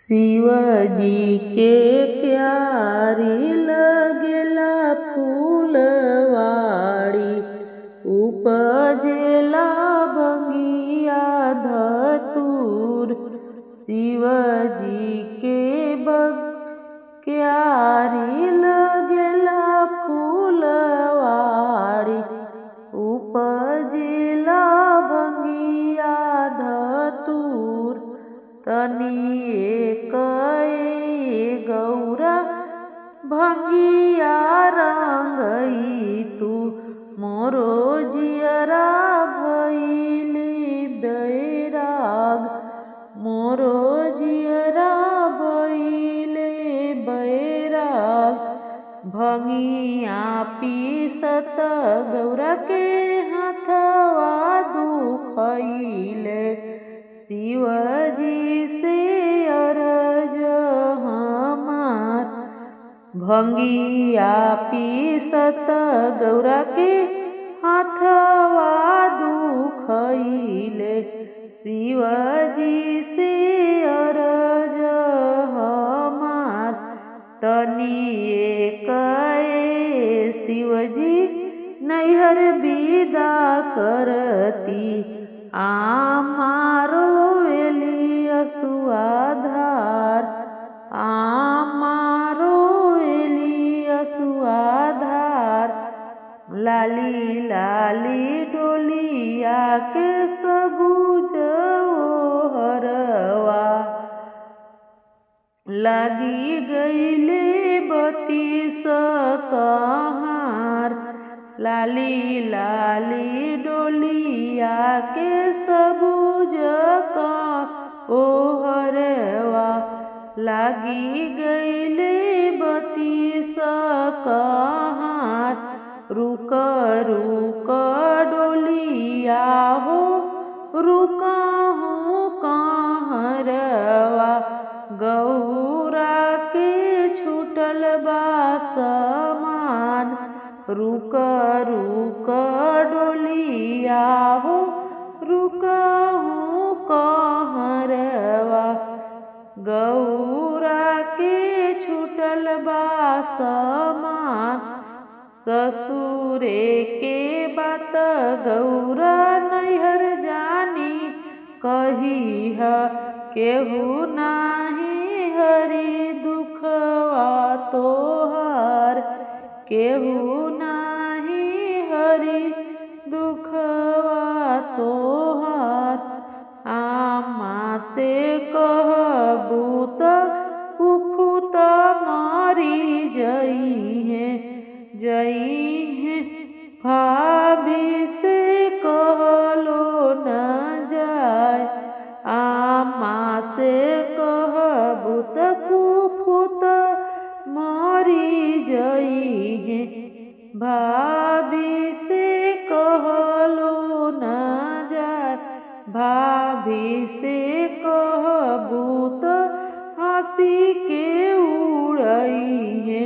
शिवजी के क्यारी लगेला फूलवाड़ी, उपजेला भंगिया धतूर। शिवजी के क्यारी लगेला फूलवाड़ी, उपजेला भंगिया धतूर। तनी एक गौरा भंगिया रंगई तू, मोरो जियरा भइली बैराग, मोरो जियरा भइले बैराग। भंगिया पीसत गौरा के हाथवा दुखइले, शिवजी से अरज हमार। भंगिया पीसत गौरा के हाथवा दुखइले, शिवजी से अरज हमार। तनी एक शिवजी नैहर विदा करती, आमारो वेली असुआधार, आमारो वेली असुआधार। लाली लाली डोलिया के सबूज ओहरवा, लागी गईले बतीस कहार। लाली लाली डोलिया के सबूज ओहरवा, लागी गईले बतीस कहार। रुक रुक डोलिया हो, रुका हूँ कहरवा, गौरा के छूटल बा समान। रुक रुक डोलिया हो, रुका हूँ कहरवा, गौरा के छूटल बा समान। ससुरे के बात गौरा नैहर जानी कही है, केहू नाही हरि दुखवा तोहार, केहू नाही हरि दुखवा तोहार। आमा से कहबू त कुफुत मारी जइहे, जइहे भाभी से कहलो न जाय। आमा से कहबू त कुफुत मारी जइहे, भाभी से कहलो न जाय। भाभी से कहबू त हंसी के उड़इहे,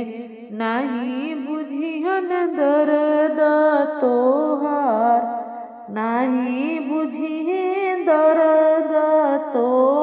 नहीं बुझिहन दर्द तोहार, नहीं बुझिहे दर्द तोहार।